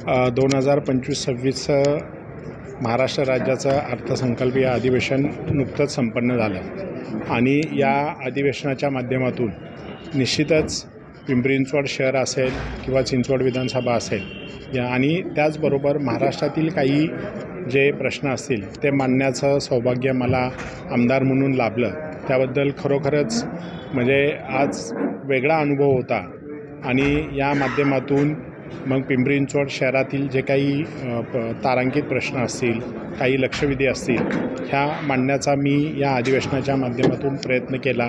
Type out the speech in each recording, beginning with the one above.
2025-26 महाराष्ट्र राज्याचं अर्थसंकल्पीय अधिवेशन नुकतंच संपन्न झालं आणि या अधिवेशनाच्या माध्यमातून निश्चितच पिंपरी चिंचवड शहर असेल किंवा चिंचवड विधानसभा असेल आणि त्याचबरोबर महाराष्ट्रातील काही जे प्रश्न असतील ते मांडण्याचं सौभाग्य मला आमदार म्हणून लाभलं। त्याबद्दल खरोखरच म्हणजे आज वेगळा अनुभव होता आणि या माध्यमातून मग पिंपरी चिंचवड शहरातील जे काही तारांकित प्रश्न असतील, काही लक्षवेधी असतील, ह्या मांडण्याचा मी या अधिवेशनाच्या माध्यमातून प्रयत्न केला।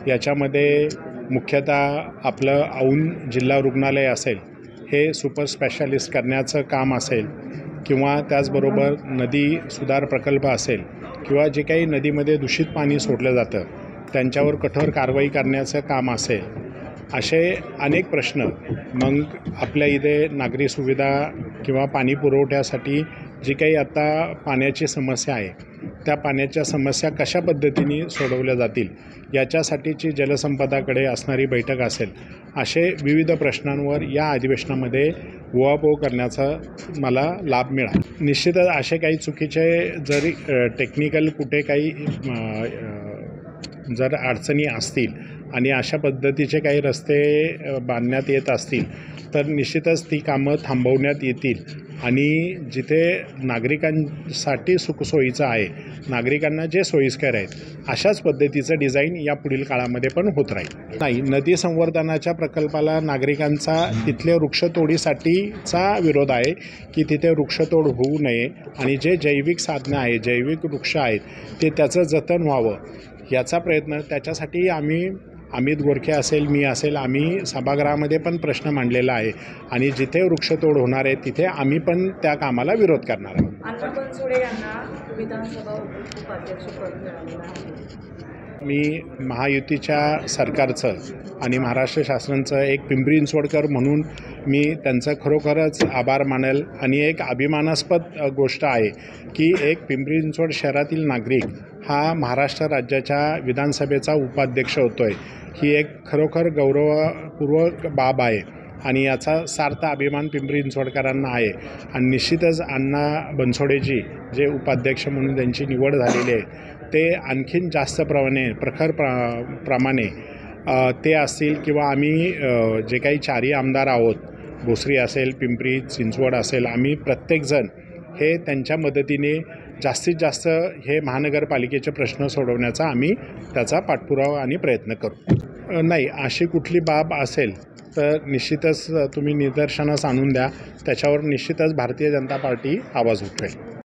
याच्यामध्ये मुख्यतः आपलं औंध जिल्हा रुग्णालय असेल, हे सुपर स्पेशालिस्ट करण्याचं काम असेल किंवा त्याचबरोबर नदी सुधार प्रकल्प असेल किंवा जे काही नदीमध्ये दूषित पाणी सोडलं जातं त्यांच्यावर कठोर कारवाई करण्याचं काम असेल, असे अनेक प्रश्न मग आपल्या इथे नागरी सुविधा किंवा पाणी पुरवठ्यासाठी जी काही आता पाण्याची समस्या आहे त्या पाण्याच्या समस्या कशा पद्धतीने सोडवल्या जातील याच्यासाठीची जलसंपदाकडे असणारी बैठक असेल, असे विविध प्रश्नांवर या अधिवेशनामध्ये उहापोह करण्याचा मला लाभ मिळाला। निश्चितच असे काही चुकीचे जरी टेक्निकल कुठे काही जर अडचणी असतील आणि अशा पद्धतीचे काही रस्ते बांधण्यात येत असतील तर निश्चितच ती कामं थांबवण्यात येतील आणि जिथे नागरिकांसाठी सुखसोयीचं आहे, नागरिकांना जे सोयीस्कर आहेत अशाच पद्धतीचं डिझाईन या पुढील काळामध्ये पण होत राहील। नाही, नदी संवर्धनाच्या प्रकल्पाला नागरिकांचा तिथले वृक्षतोडीसाठीचा विरोध आहे की तिथे वृक्षतोड होऊ नये आणि जे जैविक साधनं आहेत, जैविक वृक्ष आहेत ते त्याचं जतन व्हावं याचा प्रयत्न, त्याच्यासाठी आम्ही अमित गोरखे असेल, मी असेल, आम्ही सभागृहामध्ये पण प्रश्न मांडलेला आहे आणि जिथे वृक्षतोड होणार आहे तिथे आम्ही पण त्या कामाला विरोध करणार आहोत। मी महायुतीच्या सरकारचं आणि महाराष्ट्र शासनाचं एक पिंपरी चिंचवडकर म्हणून मी त्यांचं खरोखरच आभार मानेल आणि एक अभिमानास्पद गोष्ट आहे की एक पिंपरी चिंचवड शहरातील नागरिक हा महाराष्ट्र राज्याच्या विधानसभेचा उपाध्यक्ष होतो आहे, ही एक खरोखर गौरवपूर्वक बाब आहे आणि याचा सार्थ अभिमान पिंपरी चिंचवडकरांना आहे आणि निश्चितच अण्णा बनसोडेजी जे उपाध्यक्ष म्हणून त्यांची निवड झालेली आहे ते आणखीन जास्त प्रमाणे ते असतील किंवा आम्ही जे काही चारही आमदार आहोत, भोसरी असेल, पिंपरी चिंचवड असेल, आम्ही प्रत्येकजण हे त्यांच्या मदतीने जास्तीत जास्त हे महानगरपालिकेचे प्रश्न सोडवण्याचा आम्ही त्याचा पाठपुरावा आणि प्रयत्न करू। नाही, अशी कुठली बाब असेल तर निश्चितच तुम्ही निदर्शनास आणून द्या, त्याच्यावर निश्चितच भारतीय जनता पार्टी आवाज उठवेल।